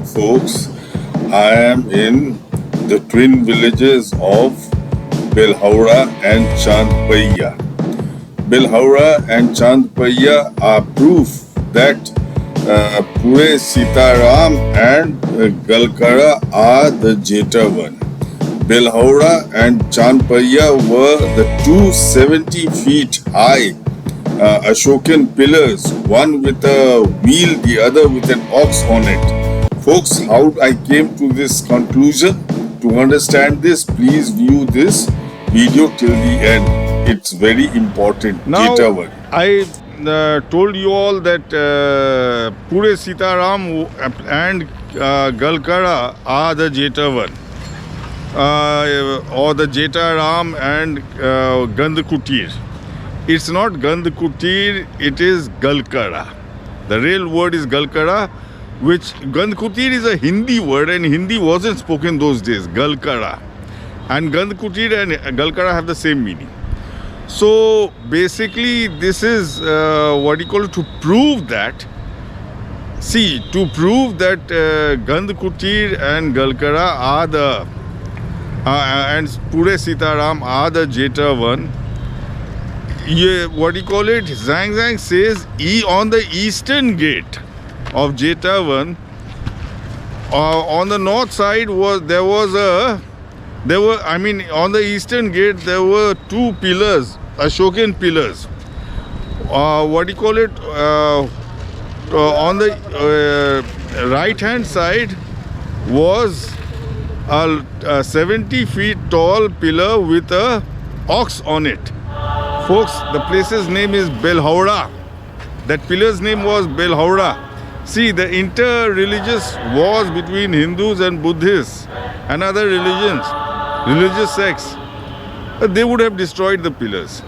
folks. I am in the twin villages of Belhaura and Chand Paiya. Belhaura and Chand Paiya are proof that Pure Sitaram and Galkara are the Jetavan. Belhaura and Chand Paiya were the two 70 feet high Ashokan pillars, one with a wheel, the other with an ox on it. Folks, how I came to this conclusion? To understand this, please view this video till the end. It's very important. Now, Jetavan. I told you all that Pure Sitaram and Galkara are the Jetavan, or the Jetaram and Gandhkutir. It's not Gandhkutir, it is Galkara. The real word is Galkara, which Gandhkutir is a Hindi word and Hindi wasn't spoken those days, Galkara. And Gandhkutir and Galkara have the same meaning. So basically this is to prove that, Gandhkutir and Galkara are the, and Pure Sitaram are the Jetavan. Xuan Zang says on the eastern gate of Jetavan, on the north side on the eastern gate there were two pillars, Ashokan pillars. On the right hand side was a 70 feet tall pillar with a ox on it. Folks, the place's name is Belhaura. That pillar's name was Belhaura. See, the inter-religious wars between Hindus and Buddhists and other religious sects, they would have destroyed the pillars.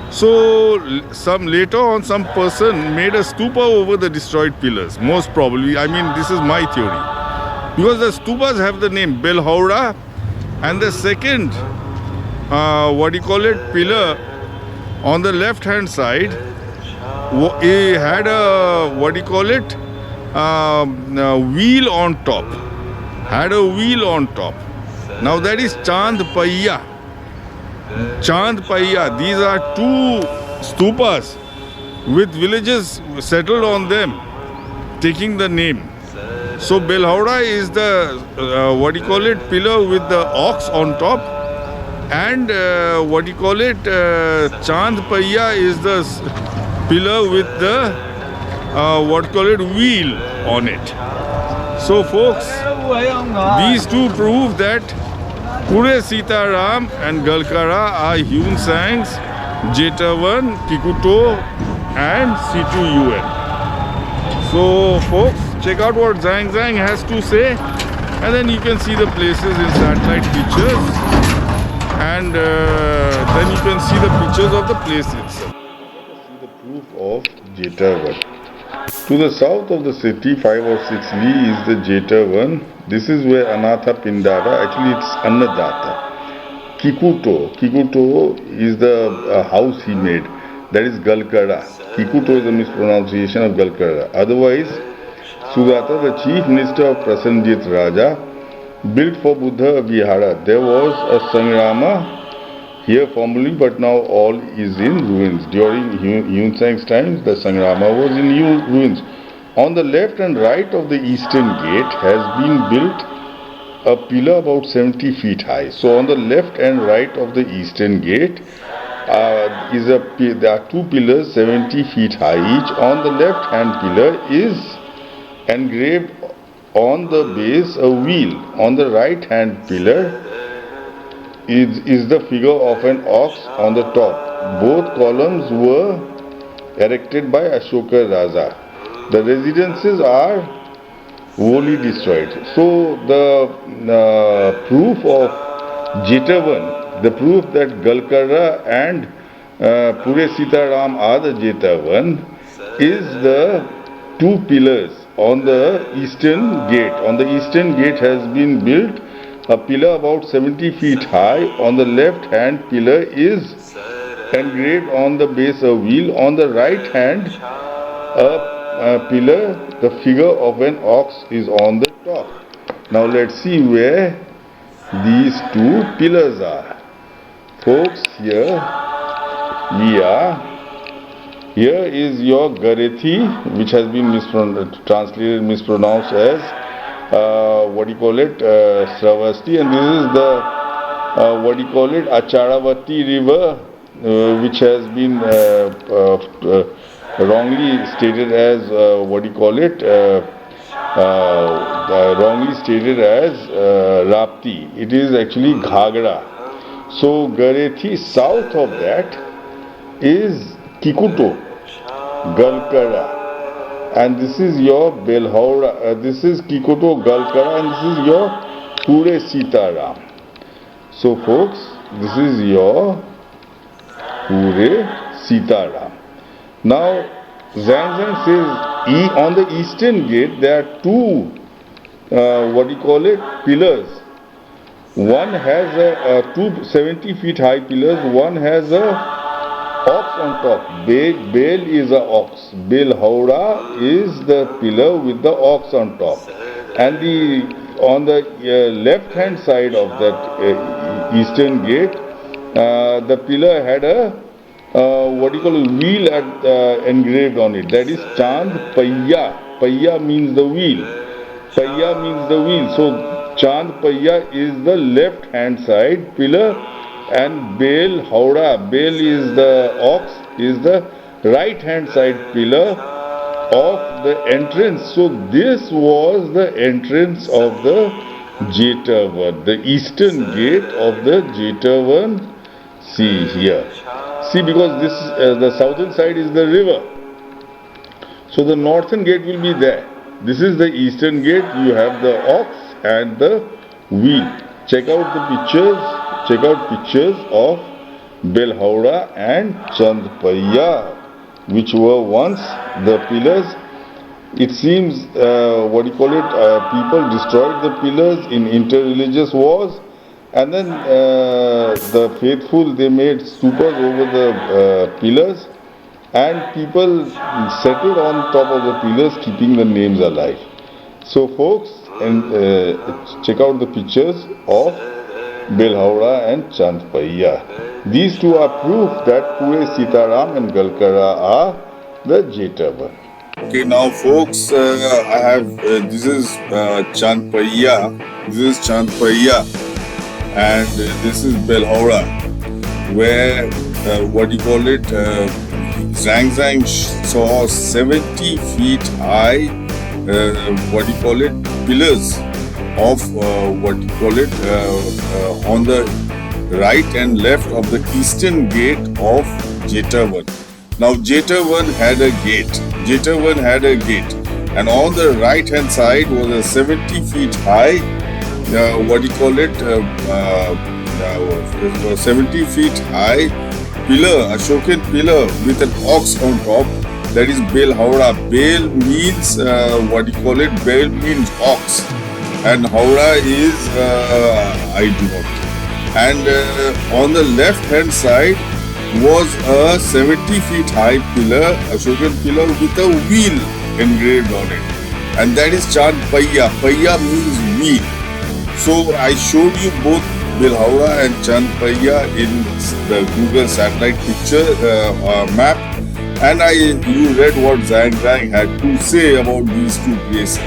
So, later on, some person made a stupa over the destroyed pillars. Most probably, this is my theory. Because the stupas have the name Belhaura, and the second, pillar on the left hand side, it had a wheel on top. Now that is Chand Paiya. These are two stupas with villages settled on them, taking the name. So Belhaura is the pillar with the ox on top. And Chand Paiya is the pillar with the wheel on it. So folks, these two prove that Pure Sitaram and Galkara are Xuan Zang's Jetavan, Kikuto and C2UN. So folks, check out what Xuan Zang has to say, and then you can see the places in satellite pictures. And then you can see the pictures of the place itself. See the proof of Jetavan. To the south of the city, 5 or 6 li is the Jetavan. This is where Anatha Pindara, actually it's Annadata. Kikuto is the house he made. That is Galkara. Kikuto is a mispronunciation of Galkara. Otherwise, Sugata, the chief minister of Prasenjit Raja, built for Buddha a vihara. There was a Sangrama here formerly, but now all is in ruins. During Xuan Zang's times, the Sangrama was in ruins. On the left and right of the eastern gate has been built a pillar about 70 feet high. So on the left and right of the eastern gate there are two pillars 70 feet high each. On the left hand pillar is engraved on the base a wheel. On the right hand pillar is the figure of an ox on the top. Both columns were erected by Ashoka Raja. The residences are wholly destroyed. So the proof of Jetavan, the proof that Galkara and Pure Sitaram are the Jetavan, is the two pillars on the eastern gate. On the eastern gate has been built a pillar about 70 feet high. On the left hand pillar is engraved on the base a wheel. On the right hand a pillar, the figure of an ox is on the top. Now let's see where these two pillars are. Folks, here we are. Here is your Garethi, which has been mispronounced as Sravasti, and this is the Acharavati river, which has been wrongly stated as Rapti. It is actually Ghagra. So Garethi, south of that is Kikuto, Galkara, and this is your Belhaura. This is Kikuto, Galkara, and this is your Pure Sitaram. So folks, this is your Pure Sitaram. Now Xuan Zang says on the eastern gate there are two pillars. One has two 70 feet high pillars. One has a ox on top. Bel is a ox. Belhaura is the pillar with the ox on top. And on the left hand side of that eastern gate, the pillar had a wheel engraved on it. That is Chand Paiya. Paiya means the wheel. Paiya means the wheel. So Chand Paiya is the left hand side pillar, and Belhaura, Bel is the ox, is the right hand side pillar of the entrance. So this was the entrance of the Jetavan, the eastern gate of the Jetavan. See here. See, because this the southern side is the river. So the northern gate will be there. This is the eastern gate. You have the ox and the wheel. Check out the pictures. Check out pictures of Belhaura and Chand Paiya, which were once the pillars. It seems people destroyed the pillars in inter-religious wars, and then the faithful, they made stupas over the pillars, and people settled on top of the pillars, keeping the names alive. So folks, check out the pictures of Belhaura and Chand Paiya. These two are proof that Pure Sitaram and Galkara are the Jetavan. Okay, now folks, I have this is Chand Paiya. This is Chand Paiya, and this is Belhaura, where Xuan Zang saw 70 feet high pillars of on the right and left of the eastern gate of Jetavan. Now Jetavan had a gate. Jetavan had a gate, and on the right hand side was a 70 feet high 70 feet high pillar, Ashokan pillar with an ox on top. That is Belhaura. Bel means Bel means ox, and Haura is I do not. And on the left hand side was a 70 feet high pillar, Ashokan pillar with a wheel engraved on it, and that is Chand Paiya. Paiya means wheel. So I showed you both Belhaura and Chand Paiya in the Google satellite picture map, and you read what Xuan Zang had to say about these two places.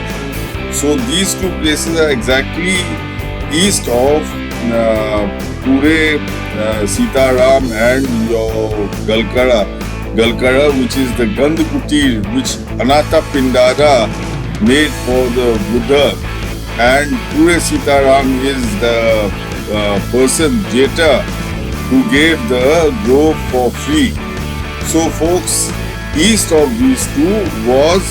So these two places are exactly east of Pure Sitaram and your Galkara, which is the Gandhkutir which Anatha Pindara made for the Buddha, and Pure Sitaram is the person Jeta who gave the grove for free. So folks, east of these two was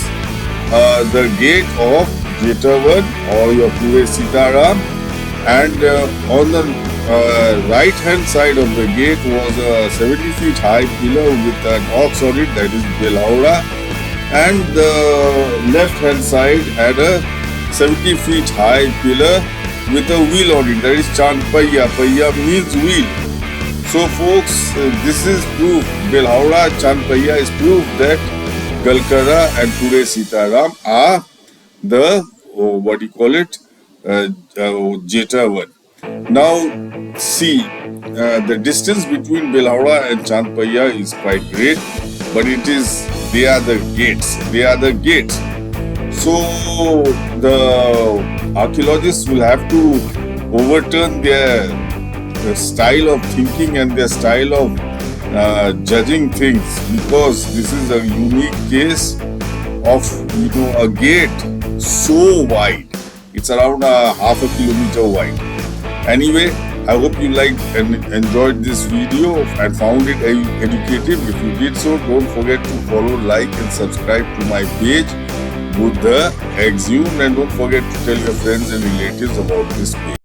the gate of Jetavan or your Pure Sitaram, and on the right hand side of the gate was a 70 feet high pillar with an ox on it, that is Belhaura, and the left hand side had a 70 feet high pillar with a wheel on it, that is Chand Paiya. Paiya means wheel. So folks, this is proof. Belhaura Chand Paiya is proof that Galkara and today Sitaram are the Jetavan. Now see, the distance between Belhaura and Chand Paiya is quite great, but they are the gates. They are the gates. So the archaeologists will have to overturn their style of thinking and their style of judging things, because this is a unique case of a gate so wide. It's around half a kilometer wide. Anyway, I hope you liked and enjoyed this video and found it educative. If you did so, don't forget to follow, like and subscribe to my page, Buddha Exhumed, and don't forget to tell your friends and relatives about this page.